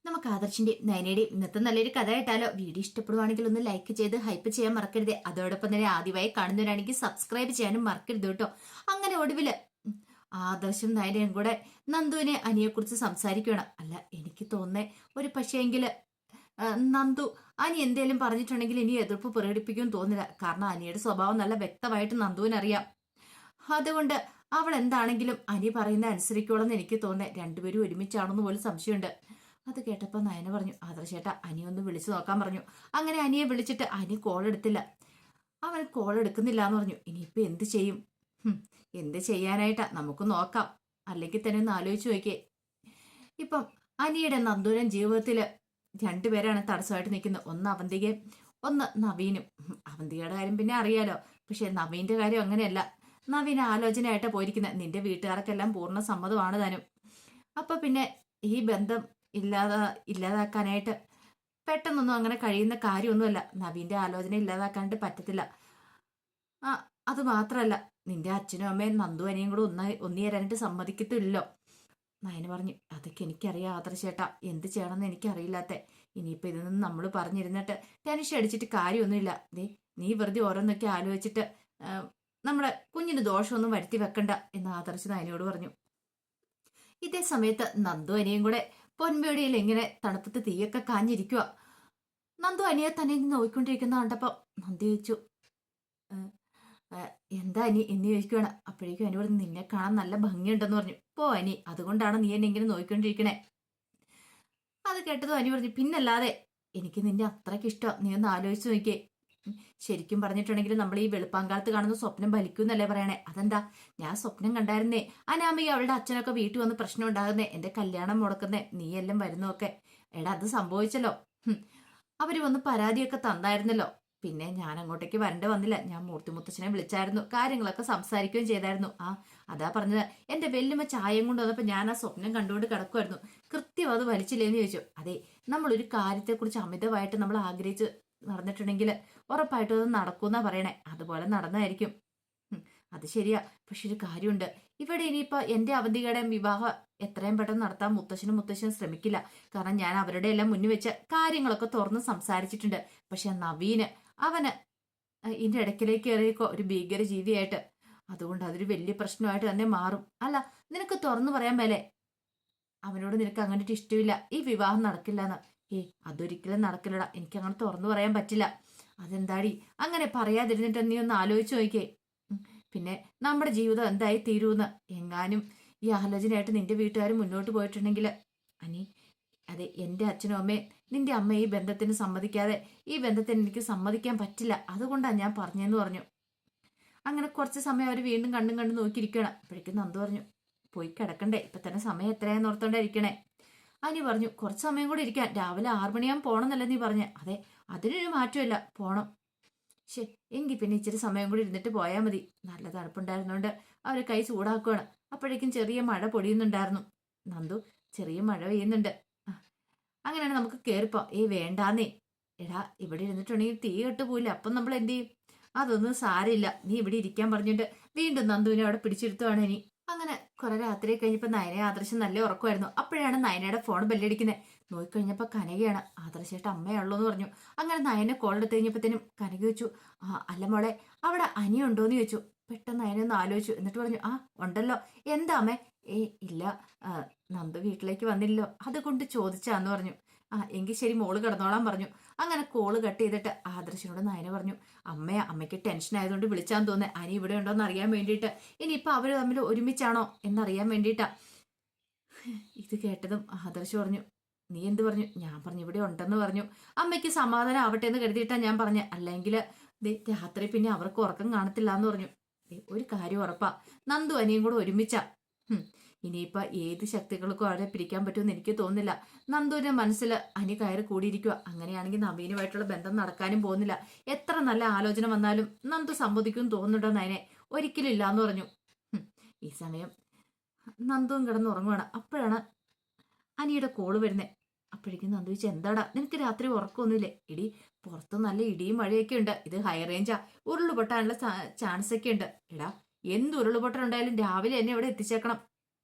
നമുക്ക് ആദർശിന്റെ നയനയുടെയും ഇന്നത്തെ നല്ലൊരു കഥ കേട്ടാലോ? വീഡിയോ ഇഷ്ടപ്പെടുവാണെങ്കിൽ ഒന്ന് ലൈക്ക് ചെയ്ത് ഹൈപ്പ് ചെയ്യാൻ മറക്കരുത്. അതോടൊപ്പം തന്നെ ആദ്യമായി കാണുന്നവരാണെങ്കിൽ സബ്സ്ക്രൈബ് ചെയ്യാനും മറക്കരുത് കേട്ടോ. അങ്ങനെ ഒടുവില് ആദർശും നയനയും കൂടെ നന്ദുവിനെ അനിയെക്കുറിച്ച് സംസാരിക്കണം. അല്ല, എനിക്ക് തോന്നുന്നേ ഒരു പക്ഷേങ്കില് നന്ദു അനി എന്തേലും പറഞ്ഞിട്ടുണ്ടെങ്കിൽ ഇനി എതിർപ്പ് പ്രകടിപ്പിക്കും തോന്നില്ല. കാരണം അനിയുടെ സ്വഭാവം നല്ല വ്യക്തമായിട്ട് നന്ദുവിനറിയാം. അതുകൊണ്ട് അവൾ എന്താണെങ്കിലും അനി പറയുന്ന അനുസരിക്കോളെന്ന് എനിക്ക് തോന്നുന്നേ. രണ്ടുപേരും ഒരുമിച്ചാണെന്ന് പോലും സംശയമുണ്ട്. അത് കേട്ടപ്പോൾ നയന പറഞ്ഞു, ആദർശേട്ടാ അനി ഒന്ന് വിളിച്ചു നോക്കാൻ പറഞ്ഞു. അങ്ങനെ അനിയെ വിളിച്ചിട്ട് അനി കോൾ എടുത്തില്ല. അവൻ കോൾ എടുക്കുന്നില്ല എന്ന് പറഞ്ഞു. ഇനിയിപ്പോ എന്ത് ചെയ്യും? എന്ത് ചെയ്യാനായിട്ടാ, നമുക്ക് നോക്കാം. അല്ലെങ്കിൽ തന്നെ ഒന്ന് ആലോചിച്ച് നോക്കിയേ. ഇപ്പം അനിയുടെ നന്ദുരൻ ജീവിതത്തില് രണ്ടുപേരാണ് തടസ്സമായിട്ട് നിൽക്കുന്നത്. ഒന്ന് അവന്തികയും ഒന്ന് നവീനും. അവന്തികയുടെ കാര്യം പിന്നെ അറിയാലോ. പക്ഷെ നവീന്റെ കാര്യം അങ്ങനെയല്ല. നവീൻ ആലോചനയായിട്ടാ പോയിരിക്കുന്നത്. നിന്റെ വീട്ടുകാർക്കെല്ലാം പൂർണ്ണ സമ്മതമാണ് താനും. അപ്പൊ പിന്നെ ഈ ബന്ധം ഇല്ലാതാക്കാനായിട്ട് പെട്ടെന്നൊന്നും അങ്ങനെ കഴിയുന്ന കാര്യമൊന്നുമല്ല. നവീന്റെ ആലോചന ഇല്ലാതാക്കാനായിട്ട് പറ്റത്തില്ല. ആ, അത് മാത്രല്ല, നിന്റെ അച്ഛനും അമ്മയും നന്ദു അനിയും കൂടെ ഒന്നിയേരാനായിട്ട് സമ്മതിക്കത്തില്ലല്ലോ. നയന പറഞ്ഞു, അതൊക്കെ എനിക്കറിയാം ആദർശേട്ടാ, എന്ത് ചെയ്യണമെന്ന് എനിക്കറിയില്ലാത്ത. ഇനിയിപ്പോ ഇതൊന്നും നമ്മൾ പറഞ്ഞിരുന്നിട്ട് ടെൻഷൻ അടിച്ചിട്ട് കാര്യമൊന്നുമില്ല. ദേ, നീ വെറുതെ ഓരോന്നൊക്കെ ആലോചിച്ചിട്ട് നമ്മുടെ കുഞ്ഞിന് ദോഷമൊന്നും വരുത്തി വെക്കണ്ട എന്ന് ആദർശ് നയനയോട് പറഞ്ഞു. ഇതേ സമയത്ത് നന്ദു അനിയും കൂടെ പൊൻപേടിയിൽ ഇങ്ങനെ തണുപ്പത്ത് തീയൊക്കെ കാഞ്ഞിരിക്കുക. നന്ദു അനിയെ തന്നെ നോക്കിക്കൊണ്ടിരിക്കുന്ന കണ്ടപ്പോ നന്ദി ചോദിച്ചു, എന്താ അനി എന്ന് ചോദിക്കുകയാണ്. അപ്പോഴേക്കും അനി പറഞ്ഞു, നിന്നെ കാണാൻ നല്ല ഭംഗിയുണ്ടെന്ന് പറഞ്ഞു. പോ അനി, അതുകൊണ്ടാണ് നീ എന്നെ ഇങ്ങനെ നോക്കിക്കൊണ്ടിരിക്കണേ. അത് കേട്ടതും അനി പറഞ്ഞു, പിന്നല്ലാതെ എനിക്ക് നിന്നെ അത്രയ്ക്ക് ഇഷ്ടം. നീ ഒന്ന് ആലോചിച്ച് നോക്കിയേ. ശരിക്കും പറഞ്ഞിട്ടുണ്ടെങ്കിൽ നമ്മൾ ഈ വെളുപ്പാങ്കാലത്ത് കാണുന്ന സ്വപ്നം ഫലിക്കുന്നല്ലേ പറയണേ. അതെന്താ, ഞാൻ സ്വപ്നം കണ്ടായിരുന്നേ അനാമിക അവളുടെ അച്ഛനൊക്കെ വീട്ടിൽ വന്ന് പ്രശ്നം ഉണ്ടാകുന്നേ, എന്റെ കല്യാണം മുടക്കുന്നേ, നീ എല്ലാം വരുന്നൊക്കെ. എടാ, അത് സംഭവിച്ചല്ലോ. അവര് വന്ന് പരാതിയൊക്കെ തന്നായിരുന്നല്ലോ. പിന്നെ ഞാൻ അങ്ങോട്ടേക്ക് വരണ്ട വന്നില്ല. ഞാൻ മൂർത്തി മുത്തച്ഛനെ വിളിച്ചായിരുന്നു, കാര്യങ്ങളൊക്കെ സംസാരിക്കുകയും ചെയ്തായിരുന്നു. അതാ പറഞ്ഞത്, എന്റെ വെല്ലുമ്മ ചായയും കൊണ്ട് വന്നപ്പോ ഞാൻ ആ സ്വപ്നം കണ്ടുകൊണ്ട് കിടക്കുമായിരുന്നു. കൃത്യം അത് വലിച്ചില്ലേന്ന് ചോദിച്ചു. അതെ, നമ്മളൊരു കാര്യത്തെക്കുറിച്ച് അമിതമായിട്ട് നമ്മൾ ആഗ്രഹിച്ച് നടന്നിട്ടുണ്ടെങ്കിൽ ഉറപ്പായിട്ടും അത് നടക്കൂന്നാ പറയണേ. അതുപോലെ നടന്നായിരിക്കും. അത് ശരിയാ. പക്ഷെ ഒരു കാര്യമുണ്ട്, ഇവിടെ ഇനിയിപ്പോ എന്റെ അവന്തികയുടെ വിവാഹം എത്രയും പെട്ടെന്ന് നടത്താൻ മുത്തശ്ശനും ശ്രമിക്കില്ല. കാരണം ഞാൻ അവരുടെ എല്ലാം മുന്നിൽ വെച്ച് കാര്യങ്ങളൊക്കെ തുറന്ന് സംസാരിച്ചിട്ടുണ്ട്. പക്ഷെ നവീന് അവന് ഇതിന്റെ ഇടയ്ക്കിലേക്ക് കയറിയേക്കോ ഒരു ഭീകര ജീവിയായിട്ട്. അതുകൊണ്ട് അതൊരു വലിയ പ്രശ്നമായിട്ട് തന്നെ മാറും. അല്ല, നിനക്ക് തുറന്നു പറയാൻ മേലെ അവനോട് നിനക്ക് അങ്ങോട്ട് ഇഷ്ടമില്ല, ഈ വിവാഹം നടക്കില്ല എന്ന്. അതൊരിക്കലും നടക്കില്ലടാ, എനിക്ക് അങ്ങനെ തുറന്നു പറയാൻ പറ്റില്ല. അതെന്താടി അങ്ങനെ പറയാതിരുന്നിട്ട് നീ ഒന്ന് ആലോചിച്ച് നോക്കിയേ. പിന്നെ നമ്മുടെ ജീവിതം എന്തായി തീരൂന്ന് എങ്ങാനും ഈ ആലോചനയായിട്ട് നിന്റെ വീട്ടുകാർ മുന്നോട്ട് പോയിട്ടുണ്ടെങ്കിൽ അനി, അതെ, എന്റെ അച്ഛനും അമ്മയും നിന്റെ അമ്മ ഈ ബന്ധത്തിന് സമ്മതിക്കാതെ ഈ ബന്ധത്തിന് എനിക്ക് സമ്മതിക്കാൻ പറ്റില്ല. അതുകൊണ്ടാണ് ഞാൻ പറഞ്ഞെന്ന് പറഞ്ഞു. അങ്ങനെ കുറച്ച് സമയം അവർ വീണ്ടും കണ്ടും കണ്ടും നോക്കിയിരിക്കണം. അപ്പോഴേക്കും നന്ദു പറഞ്ഞു, പോയി കിടക്കണ്ടേ, ഇപ്പൊ തന്നെ സമയം എത്രയാന്ന് ഓർത്തോണ്ടിരിക്കണേ. അനി പറഞ്ഞു, കുറച്ച് സമയം കൂടെ ഇരിക്കാൻ, രാവിലെ 6 മണിയാകുമ്പോൾ പോണമെന്നല്ലേ നീ പറഞ്ഞേ. അതെ, അതിനൊരു മാറ്റമില്ല, പോണം. എങ്കിൽ പിന്നെ ഇച്ചിരി സമയം കൂടി ഇരുന്നിട്ട് പോയാൽ മതി. നല്ല തണുപ്പുണ്ടായിരുന്നോണ്ട് അവർ കൈ ചൂടാക്കുകയാണ്. അപ്പോഴേക്കും ചെറിയ മഴ പൊടിയുന്നുണ്ടായിരുന്നു. നന്ദു, ചെറിയ മഴ പെയ്യുന്നുണ്ട്, അങ്ങനെയാണ് നമുക്ക് കേറിപ്പോ. വേണ്ടാന്നേ. എടാ, ഇവിടെ ഇരുന്നിട്ടുണ്ടെങ്കിൽ തീ കെട്ടുപോയില്ല, അപ്പം നമ്മൾ എന്ത് ചെയ്യും? അതൊന്നും സാരമില്ല, നീ ഇവിടെ ഇരിക്കാൻ പറഞ്ഞിട്ട് വീണ്ടും നന്ദുവിനെ അവിടെ പിടിച്ചെടുത്തുവാണ് ഇനി. അങ്ങനെ കുറെ രാത്രി കഴിഞ്ഞപ്പോ നയനെ ആദർശം നല്ല ഉറക്കമായിരുന്നു. അപ്പോഴാണ് നയനയുടെ ഫോൺ ബെല്ലടിക്കുന്നത്. നോക്കിക്കഴിഞ്ഞപ്പോ കനകയാണ്. ആദർശേട്ട അമ്മയുള്ളൂ എന്ന് പറഞ്ഞു. അങ്ങനെ നയനെ കോൾ എടുത്തു കഴിഞ്ഞപ്പോഴത്തേനും കനക ചോദിച്ചു, അല്ല മോളെ, അവിടെ അനിയുണ്ടോന്ന് ചോദിച്ചു. പെട്ടെന്ന് നയനൊന്ന് ആലോചിച്ചു. എന്നിട്ട് പറഞ്ഞു, ഉണ്ടല്ലോ. എന്താ അമ്മേ? ഇല്ല, നന്ദു വീട്ടിലേക്ക് വന്നില്ലല്ലോ, അതുകൊണ്ട് ചോദിച്ചാന്ന് പറഞ്ഞു. എങ്കിൽ ശരി, മോള് കിടന്നോളാൻ പറഞ്ഞു. അങ്ങനെ കോള് കട്ട് ചെയ്തിട്ട് ആദർശനോട് നയന പറഞ്ഞു, അമ്മയ്ക്ക് ടെൻഷൻ ആയതുകൊണ്ട് വിളിച്ചാന്ന് തോന്നേ, അനി ഇവിടെ ഉണ്ടോന്ന് അറിയാൻ വേണ്ടിയിട്ട്. ഇനിയിപ്പൊ അവര് തമ്മിൽ ഒരുമിച്ചാണോ എന്നറിയാൻ വേണ്ടിയിട്ടാ. ഇത് കേട്ടതും ആദർശ് പറഞ്ഞു, നീ എന്ത് പറഞ്ഞു? ഞാൻ പറഞ്ഞു ഇവിടെ ഉണ്ടെന്ന് പറഞ്ഞു. അമ്മയ്ക്ക് സമാധാനം ആവട്ടെ എന്ന് കരുതിയിട്ടാ ഞാൻ പറഞ്ഞ, അല്ലെങ്കിൽ രാത്രി പിന്നെ അവർക്ക് ഉറക്കം കാണത്തില്ല എന്ന് പറഞ്ഞു. ഒരു കാര്യം ഉറപ്പാ, നന്ദു അനിയും കൂടെ ഒരുമിച്ചാ. ഇനിയിപ്പൊ ഏത് ശക്തികൾക്കും അവരെ പിരിക്കാൻ പറ്റുമെന്ന് എനിക്ക് തോന്നുന്നില്ല. നന്ദുവിന്റെ മനസ്സിൽ അനി കയറി കൂടിയിരിക്കുക. അങ്ങനെയാണെങ്കിൽ നവീനുമായിട്ടുള്ള ബന്ധം നടക്കാനും പോകുന്നില്ല. എത്ര നല്ല ആലോചന വന്നാലും നന്ദു സമ്മതിക്കും തോന്നുന്നുണ്ടോ നയനെ? ഒരിക്കലും ഇല്ലാന്ന് പറഞ്ഞു. ഈ സമയം നന്ദുവും കിടന്നുറങ്ങുവാണ്. അപ്പോഴാണ് അനിയുടെ കോള് വരുന്നത്. അപ്പോഴേക്കും നന്ദു ചോദിച്ചു, എന്താടാ, നിനക്ക് രാത്രി ഉറക്കമൊന്നുമില്ലേ? ഇടി, പുറത്ത് നല്ല ഇടിയും മഴയൊക്കെ ഉണ്ട്. ഇത് ഹൈ റേഞ്ചാ, ഉരുളുപൊട്ടാനുള്ള ചാൻസ് ഒക്കെ ഉണ്ട്. എടാ, എന്ത് ഉരുളുപൊട്ടലുണ്ടായാലും രാവിലെ എന്നെ ഇവിടെ എത്തിച്ചേക്കണം.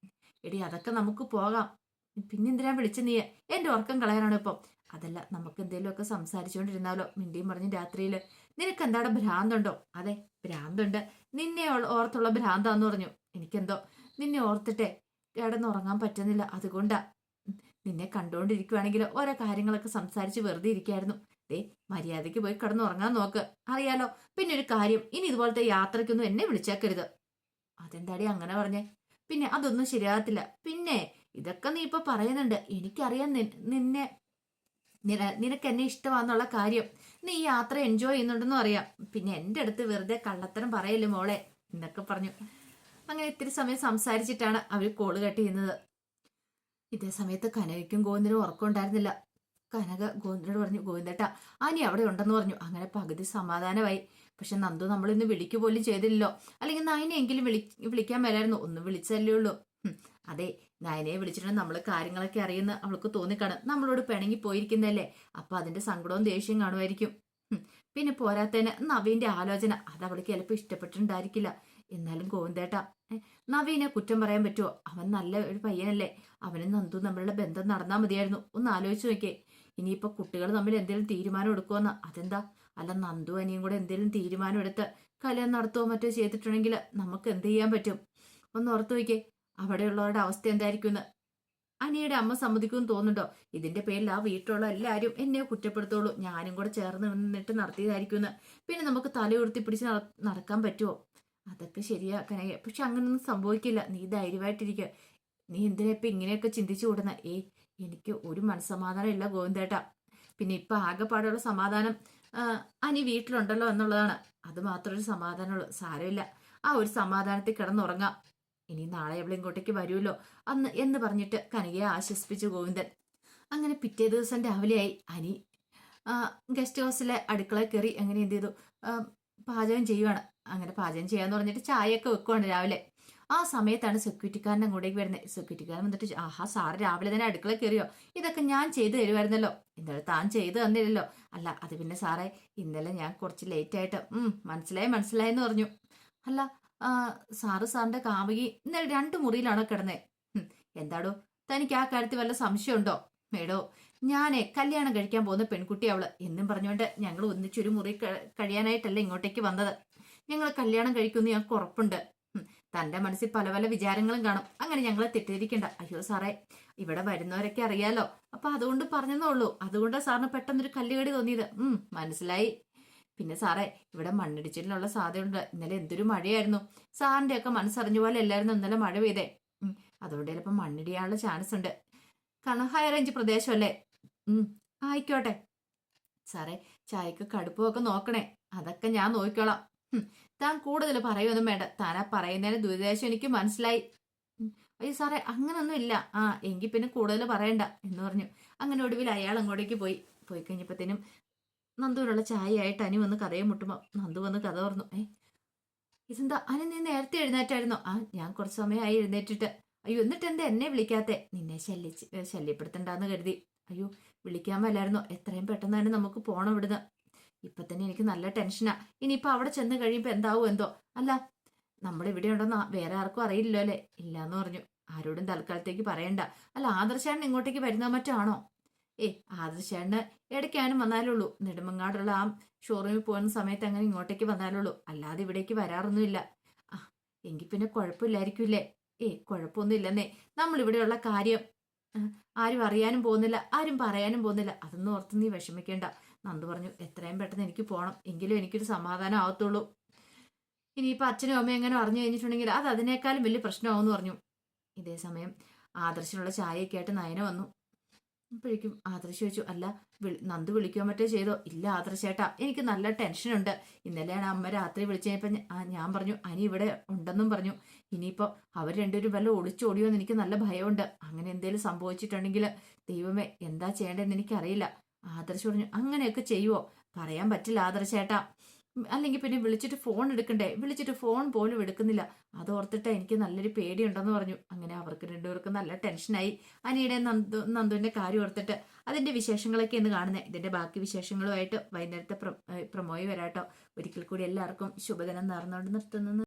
എടി, അതൊക്കെ നമുക്ക് പോകാം. പിന്നെന്തിനാ വിളിച്ച നീ? എന്റെ ഉറക്കം കളയാനാണ് ഇപ്പം. അതല്ല, നമുക്ക് എന്തെങ്കിലുമൊക്കെ സംസാരിച്ചുകൊണ്ടിരുന്നാലോ? മിണ്ടിയും പറഞ്ഞ് രാത്രിയിൽ. നിനക്ക് എന്താടെ ഭ്രാന്തുണ്ടോ? അതെ, ഭ്രാന്തുണ്ട്. നിന്നെ ഓർത്തുള്ള ഭ്രാന്താന്ന് പറഞ്ഞു. എനിക്കെന്തോ നിന്നെ ഓർത്തിട്ടെ കിടന്നുറങ്ങാൻ പറ്റുന്നില്ല. അതുകൊണ്ടാ. നിന്നെ കണ്ടുകൊണ്ടിരിക്കുവാണെങ്കിൽ ഓരോ കാര്യങ്ങളൊക്കെ സംസാരിച്ച് വെറുതെ ഇരിക്കായിരുന്നു. ദേ, മര്യാദയ്ക്ക് പോയി കിടന്നുറങ്ങാൻ നോക്ക്. അറിയാലോ. പിന്നെ ഒരു കാര്യം, ഇനി ഇതുപോലത്തെ യാത്രയ്ക്കൊന്നും എന്നെ വിളിച്ചേക്കരുത്. അതെന്താടി അങ്ങനെ പറഞ്ഞേ? പിന്നെ അതൊന്നും ശരിയാകത്തില്ല. പിന്നെ ഇതൊക്കെ നീ ഇപ്പൊ പറയുന്നുണ്ട്. എനിക്കറിയാം നിന്നെ നിനക്ക് എന്നെ ഇഷ്ടമാന്നുള്ള കാര്യം. നീ ഈ യാത്ര എൻജോയ് ചെയ്യുന്നുണ്ടെന്നും അറിയാം. പിന്നെ എൻ്റെ അടുത്ത് വെറുതെ കള്ളത്തരം പറയല്ലേ മോളെ എന്നൊക്കെ പറഞ്ഞു. അങ്ങനെ ഇത്തിരി സമയം സംസാരിച്ചിട്ടാണ് അവർ കോള് കട്ട് ചെയ്യുന്നത്. ഇതേ സമയത്ത് കനകയ്ക്കും ഗോവിന്ദനും ഉറക്കം ഉണ്ടായിരുന്നില്ല. കനക ഗോവിന്ദനോട് പറഞ്ഞു, ഗോവിന്ദേട്ടാ ആനി അവിടെ ഉണ്ടെന്ന് പറഞ്ഞു. അങ്ങനെ പകുതി സമാധാനമായി. പക്ഷെ നന്ദു നമ്മളിന്ന് വിളിക്കു പോലും ചെയ്തില്ലല്ലോ. അല്ലെങ്കിൽ നയനെയെങ്കിലും വിളിക്കാൻ വരായിരുന്നു. ഒന്നും വിളിച്ചല്ലേ ഉള്ളൂ. അതെ, നയനയെ വിളിച്ചിട്ട് നമ്മൾ കാര്യങ്ങളൊക്കെ അറിയുന്ന അവൾക്ക് തോന്നിക്കാണ്. നമ്മളോട് പിണങ്ങി പോയിരിക്കുന്നതല്ലേ. അപ്പൊ അതിന്റെ സങ്കടവും ദേഷ്യം കാണുമായിരിക്കും. പിന്നെ പോരാത്തതിന് നവീന്റെ ആലോചന അത് അവൾക്ക് ചിലപ്പോൾ ഇഷ്ടപ്പെട്ടിട്ടുണ്ടായിരിക്കില്ല. എന്നാലും ഗോവിന്ദേട്ടാ, നവീനെ കുറ്റം പറയാൻ പറ്റുമോ? അവൻ നല്ല ഒരു പയ്യനല്ലേ. അവനും നന്ദു നമ്മളുടെ ബന്ധം നടന്നാൽ മതിയായിരുന്നു. ഒന്ന് ആലോചിച്ച് നോക്കിയേ. ഇനിയിപ്പോ കുട്ടികൾ തമ്മിൽ എന്തെങ്കിലും തീരുമാനം എടുക്കുമെന്ന്. അതെന്താ? അല്ല, നന്ദു അനിയും കൂടെ എന്തെങ്കിലും തീരുമാനം എടുത്ത് കല്യാണം നടത്തുകയോ മറ്റോ ചെയ്തിട്ടുണ്ടെങ്കിൽ നമുക്ക് എന്ത് ചെയ്യാൻ പറ്റും? ഒന്ന് ഓർത്തു നോക്കിയേ, അവിടെയുള്ളവരുടെ അവസ്ഥ എന്തായിരിക്കും? അനിയുടെ അമ്മ സമ്മതിക്കുമെന്ന് തോന്നുന്നുണ്ടോ? ഇതിന്റെ പേരിൽ ആ വീട്ടിലുള്ള എല്ലാവരും എന്നെ കുറ്റപ്പെടുത്തുള്ളൂ. ഞാനും കൂടെ ചേർന്ന് നിന്നിട്ട് നടത്തിയതായിരിക്കും. പിന്നെ നമുക്ക് തലയുയർത്തി പിടിച്ച് നടക്കാൻ പറ്റുമോ? അതൊക്കെ ശരിയാക്കാനായി. പക്ഷെ അങ്ങനൊന്നും സംഭവിക്കില്ല. നീ ധൈര്യമായിട്ടിരിക്കുക. നീ എന്തിനാ ഇപ്പൊ ഇങ്ങനെയൊക്കെ ചിന്തിച്ചു കൂടുന്ന? എനിക്ക് ഒരു മനസ്സമാധാനം ഇല്ല ഗോവിന്ദേട്ടാ. പിന്നെ ഇപ്പൊ ആകെപ്പാടുള്ള സമാധാനം അനി വീട്ടിലുണ്ടല്ലോ എന്നുള്ളതാണ്. അത് മാത്രമൊരു സമാധാനമുള്ളൂ. സാരമില്ല, ആ ഒരു സമാധാനത്തിൽ കിടന്നുറങ്ങാം. ഇനി നാളെ എവിടെ ഇങ്ങോട്ടേക്ക് വരുമല്ലോ അന്ന് എന്ന് പറഞ്ഞിട്ട് കനകയെ ആശ്വസിപ്പിച്ചു ഗോവിന്ദൻ. അങ്ങനെ പിറ്റേ ദിവസം രാവിലെയായി. അനി ഗസ്റ്റ് ഹൗസിലെ അടുക്കളയിൽ കയറി അങ്ങനെ എന്ത് ചെയ്തു, പാചകം ചെയ്യുവാണ്. അങ്ങനെ പാചകം ചെയ്യാന്ന് പറഞ്ഞിട്ട് ചായയൊക്കെ വെക്കുവാണ് രാവിലെ. ആ സമയത്താണ് സെക്യൂരിറ്റിക്കാരൻ അങ്ങോട്ടേക്ക് വരുന്നത്. സെക്യൂരിറ്റിക്കാരൻ വന്നിട്ട്, ആഹാ സാറ് രാവിലെ തന്നെ അടുക്കള കയറിയോ? ഇതൊക്കെ ഞാൻ ചെയ്തു തരുമായിരുന്നല്ലോ. എന്തായാലും താൻ ചെയ്തു തന്നില്ലല്ലോ. അല്ല, അത് പിന്നെ സാറേ, ഇന്നലെ ഞാൻ കുറച്ച് ലേറ്റ് ആയിട്ട് മനസ്സിലായെന്ന് പറഞ്ഞു. അല്ല, സാറിന്റെ കാമുകി ഇന്നലെ 2 മുറിയിലാണോ കിടന്നേ? എന്താടോ, തനിക്ക് ആ കാര്യത്തിൽ വല്ല സംശയമുണ്ടോ? മേടോ, ഞാനേ കല്യാണം കഴിക്കാൻ പോകുന്ന പെൺകുട്ടി അവള് എന്നും പറഞ്ഞുകൊണ്ട് ഞങ്ങൾ ഒന്നിച്ചൊരു മുറി കഴിയാനായിട്ടല്ല ഇങ്ങോട്ടേക്ക് വന്നത്. ഞങ്ങൾ കല്യാണം കഴിക്കുമെന്ന് ഞങ്ങൾക്ക് ഉറപ്പുണ്ട്. തന്റെ മനസ്സിൽ പല പല വിചാരങ്ങളും കാണും. അങ്ങനെ ഞങ്ങളെ തെറ്റിദ്ധരിക്കണ്ട. അയ്യോ സാറേ, ഇവിടെ വരുന്നവരൊക്കെ അറിയാലോ. അപ്പൊ അതുകൊണ്ട് പറഞ്ഞതേ ഉള്ളൂ. അതുകൊണ്ടാണ് സാറിന് പെട്ടെന്നൊരു കല്ലുകടി തോന്നിയത്. മനസ്സിലായി. പിന്നെ സാറേ, ഇവിടെ മണ്ണിടിച്ചിലിനുള്ള സാധ്യതയുണ്ട്. ഇന്നലെ എന്തൊരു മഴയായിരുന്നു. സാറിന്റെ ഒക്കെ മനസ്സറിഞ്ഞ പോലെ എല്ലായിരുന്നു ഇന്നലെ മഴ പെയ്തേ. അതുകൊണ്ട് ചിലപ്പോൾ മണ്ണിടിയാനുള്ള ചാൻസ് ഉണ്ട്. കാരണം ഹൈ റേഞ്ച് പ്രദേശമല്ലേ. ആയിക്കോട്ടെ സാറേ, ചായക്ക് കടുപ്പമൊക്കെ നോക്കണേ. അതൊക്കെ ഞാൻ നോക്കിക്കോളാം. താൻ കൂടുതൽ പറയുമൊന്നും വേണ്ട. താനാ പറയുന്നതിന് ദുരുദ്ദേശം എനിക്ക് മനസ്സിലായി. അയ്യോ സാറേ, അങ്ങനൊന്നും ഇല്ല. എങ്കിൽ പിന്നെ കൂടുതൽ പറയണ്ട എന്ന് പറഞ്ഞു. അങ്ങനെ ഒടുവിൽ അയാൾ അങ്ങോട്ടേക്ക് പോയി കഴിഞ്ഞപ്പോഴത്തേനും നന്ദുവിനുള്ള ചായയായിട്ട് അനി വന്ന് കഥയെ മുട്ടുമ്പോ നന്ദു വന്ന് കഥ പറഞ്ഞു. ഇതെന്താ അനി, നീ നേരത്തെ എഴുന്നേറ്റായിരുന്നോ? ഞാൻ കുറച്ച് സമയമായി എഴുന്നേറ്റിട്ട്. അയ്യോ, എന്നിട്ട് എന്താ എന്നെ വിളിക്കാത്തെ? നിന്നെ ശല്യപ്പെടുത്തണ്ടെന്ന് കരുതി. അയ്യോ, വിളിക്കാൻ മേലായിരുന്നോ? എത്രയും പെട്ടെന്ന് തന്നെ നമുക്ക് പോണം ഇവിടുന്ന്. ഇപ്പൊ തന്നെ എനിക്ക് നല്ല ടെൻഷനാ. ഇനിയിപ്പൊ അവിടെ ചെന്ന് കഴിയുമ്പോ എന്താവോ എന്തോ. അല്ല, നമ്മളിവിടെ ഉണ്ടെന്ന് വേറെ ആർക്കും അറിയില്ലല്ലോ അല്ലേ? ഇല്ലാന്ന് പറഞ്ഞു. ആരോടും തൽക്കാലത്തേക്ക് പറയണ്ട. അല്ല, ആദർശാണ് ഇങ്ങോട്ടേക്ക് വരുന്ന മറ്റാണോ? ആദർശേട്ടന് ഇടയ്ക്കാനും വന്നാലുള്ളൂ. നെടുമങ്ങാടുള്ള ആ ഷോറൂമിൽ പോകുന്ന സമയത്ത് അങ്ങനെ ഇങ്ങോട്ടേക്ക് വന്നാലുള്ളൂ. അല്ലാതെ ഇവിടേക്ക് വരാറൊന്നുമില്ല. എങ്കിൽ പിന്നെ കുഴപ്പമില്ലായിരിക്കില്ലേ? കുഴപ്പമൊന്നും ഇല്ലെന്നേ. നമ്മളിവിടെയുള്ള കാര്യം ആരും അറിയാനും പോകുന്നില്ല, ആരും പറയാനും പോകുന്നില്ല. അതൊന്നും ഓർത്ത് നീ വിഷമിക്കേണ്ട. നന്ദു പറഞ്ഞു, എത്രയും പെട്ടെന്ന് എനിക്ക് പോകണം. എങ്കിലും എനിക്കൊരു സമാധാനം ആവത്തുള്ളൂ. ഇനിയിപ്പോൾ അച്ഛനും അമ്മയും എങ്ങനെ അറിഞ്ഞു കഴിഞ്ഞിട്ടുണ്ടെങ്കിൽ അത് അതിനേക്കാളും വലിയ പ്രശ്നമാവെന്ന് പറഞ്ഞു. ഇതേ സമയം ആദർശനുള്ള ചായയൊക്കെ ആയിട്ട് നയന വന്നു. അപ്പോഴേക്കും ആദർശ് ചോദിച്ചു, അല്ല നന്ദു വിളിക്കുകയോ മറ്റോ ചെയ്തോ? ഇല്ല ആദർശേട്ടാ, എനിക്ക് നല്ല ടെൻഷനുണ്ട്. ഇന്നലെയാണ് അമ്മ രാത്രി വിളിച്ചപ്പോൾ ഞാൻ പറഞ്ഞു അനി ഇവിടെ ഉണ്ടെന്നും പറഞ്ഞു. ഇനിയിപ്പോൾ അവർ രണ്ടുപേരും വല്ല ഒളിച്ചോടിയോ എന്ന് എനിക്ക് നല്ല ഭയമുണ്ട്. അങ്ങനെ എന്തെങ്കിലും സംഭവിച്ചിട്ടുണ്ടെങ്കിൽ ദൈവമേ എന്താ ചെയ്യേണ്ടതെന്ന് എനിക്കറിയില്ല. ആദർശ് പറഞ്ഞു, അങ്ങനെയൊക്കെ ചെയ്യുവോ? പറയാൻ പറ്റില്ല ആദർശേട്ടാ. അല്ലെങ്കിൽ പിന്നെ വിളിച്ചിട്ട് ഫോൺ എടുക്കണ്ടേ? വിളിച്ചിട്ട് ഫോൺ പോലും എടുക്കുന്നില്ല. അതോർത്തിട്ട് എനിക്ക് നല്ലൊരു പേടിയുണ്ടെന്ന് പറഞ്ഞു. അങ്ങനെ അവർക്ക് രണ്ടുപേർക്കും നല്ല ടെൻഷനായി. അനിയുടെ നന്ദുവിന്റെ കാര്യം ഓർത്തിട്ട്. അതിന്റെ വിശേഷങ്ങളൊക്കെ എന്ന് കാണുന്നത്. ഇതിന്റെ ബാക്കി വിശേഷങ്ങളുമായിട്ട് വൈകുന്നേരത്തെ പ്രൊമോയി വരാട്ടോ. ഒരിക്കൽ കൂടി എല്ലാവർക്കും ശുഭദിനം നേർന്നുകൊണ്ട് നിർത്തുന്നു.